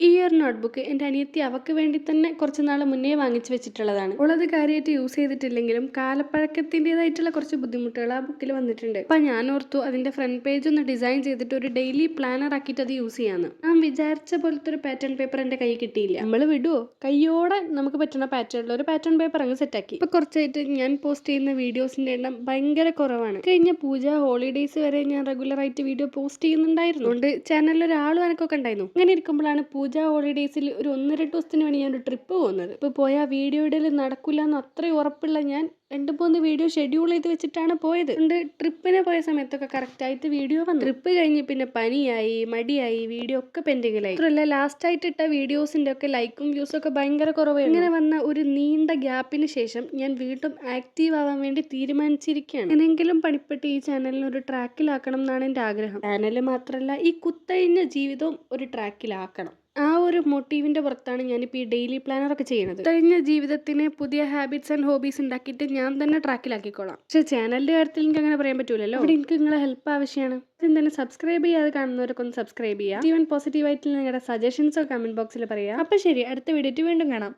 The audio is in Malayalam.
ഈ ഒരു നോട്ട്ബുക്ക് എൻ്റെ അനിയത്തി അവൾക്ക് വേണ്ടി തന്നെ കുറച്ച് നാൾ മുന്നേ വാങ്ങിച്ചു വെച്ചിട്ടുള്ളതാണ്. അവളത് കാര്യമായിട്ട് യൂസ് ചെയ്തിട്ടില്ലെങ്കിലും കാലപ്പഴക്കത്തിൻ്റെതായിട്ടുള്ള കുറച്ച് ബുദ്ധിമുട്ടുകൾ ആ ബുക്കിൽ വന്നിട്ടുണ്ട്. അപ്പം ഞാൻ ഓർത്തു അതിൻ്റെ ഫ്രണ്ട് പേജ് ഒന്ന് ഡിസൈൻ ചെയ്തിട്ട് ഒരു ഡെയിലി പ്ലാനർ ആക്കിയിട്ട് അത് യൂസ് ചെയ്യാമെന്ന്. ഞാൻ വിചാരിച്ച പോലത്തെ ഒരു പാറ്റേൺ പേപ്പർ എൻ്റെ കൈ കിട്ടിയില്ല. നമ്മൾ വിടുവോ, കയ്യോടെ നമുക്ക് പറ്റുന്ന പാറ്റേണിൽ ഒരു പാറ്റേൺ പേപ്പർ അങ്ങ് സെറ്റാക്കി. ഇപ്പം കുറച്ചായിട്ട് ഞാൻ പോസ്റ്റ് ചെയ്യുന്ന വീഡിയോസിൻ്റെ എണ്ണം ഭയങ്കര കുറവാണ്. കഴിഞ്ഞ പൂജ ഹോളിഡേയ്സ് വരെ ഞാൻ റെഗുലറായിട്ട് വീഡിയോ പോസ്റ്റ് ചെയ്യുന്നുണ്ടായിരുന്നു. അതുകൊണ്ട് ചാനലിൽ ഒരാളും എനക്കൊക്കെ ഉണ്ടായിരുന്നു. അങ്ങനെ ഇരിക്കുമ്പോഴാണ് പൂജ ഹോളിഡേയ്സിൽ ഒരു 1-2 ദിവസത്തിന് വേണ്ടി ഞാൻ ഒരു ട്രിപ്പ് പോകുന്നത്. ഇപ്പോൾ പോയ വീഡിയോ ഇടയിൽ നടക്കില്ല എന്ന് അത്രയും ഉറപ്പുള്ള ഞാൻ 2-3 വീഡിയോ ഷെഡ്യൂൾ ചെയ്ത് വെച്ചിട്ടാണ് പോയത്. അതുകൊണ്ട് ട്രിപ്പിന് പോയ സമയത്തൊക്കെ കറക്റ്റായിട്ട് വീഡിയോ വന്നു. ട്രിപ്പ് കഴിഞ്ഞ് പിന്നെ പനിയായി, മടിയായി, വീഡിയോ ഒക്കെ പെൻഡിങ്ങിലായി. മാത്രമല്ല ലാസ്റ്റായിട്ട് ഇട്ട വീഡിയോസിൻ്റെ ഒക്കെ ലൈക്കും വ്യൂസും ഒക്കെ ഭയങ്കര കുറവായിരുന്നു. ഇങ്ങനെ വന്ന ഒരു നീണ്ട ഗ്യാപ്പിന് ശേഷം ഞാൻ വീണ്ടും ആക്റ്റീവ് ആവാൻ വേണ്ടി തീരുമാനിച്ചിരിക്കുകയാണ്. എങ്ങനെയെങ്കിലും പണിപ്പെട്ട് ഈ ചാനലിന് ഒരു ട്രാക്കിലാക്കണം എന്നാണ് എൻ്റെ ആഗ്രഹം. ചാനൽ മാത്രമല്ല, ഈ കുത്തഴിഞ്ഞ ജീവിതവും ഒരു ട്രാക്കിലാക്കണം. ആ ഒരു മോട്ടീവിൻ്റെ പുറത്താണ് ഞാനിപ്പോൾ ഈ ഡെയിലി പ്ലാനറൊക്കെ ചെയ്യുന്നത്. കഴിഞ്ഞ ജീവിതത്തിന് പുതിയ ഹാബിറ്റ്സ് ആൻഡ് ഹോബീസ് ഉണ്ടാക്കിയിട്ട് ഞാൻ തന്നെ ട്രാക്കിലാക്കിക്കോളാം. പക്ഷേ ചാനലിൻ്റെ കാര്യത്തിൽ എനിക്ക് അങ്ങനെ പറയാൻ പറ്റൂലല്ലോ. അവിടെ എനിക്ക് നിങ്ങളെ ഹെൽപ്പ് ആവശ്യമാണ്. എന്തായാലും സബ്സ്ക്രൈബ് ചെയ്യാതെ കാണുന്നവരൊക്കെ ഒന്ന് സബ്സ്ക്രൈബ് ചെയ്യുക. ഈവൻ പോസിറ്റീവായിട്ട് നിങ്ങളുടെ സജഷൻസോ കമൻറ്റ് ബോക്സിൽ പറയുക. അപ്പം ശരി, അടുത്ത വീഡിയോ വീണ്ടും കാണാം.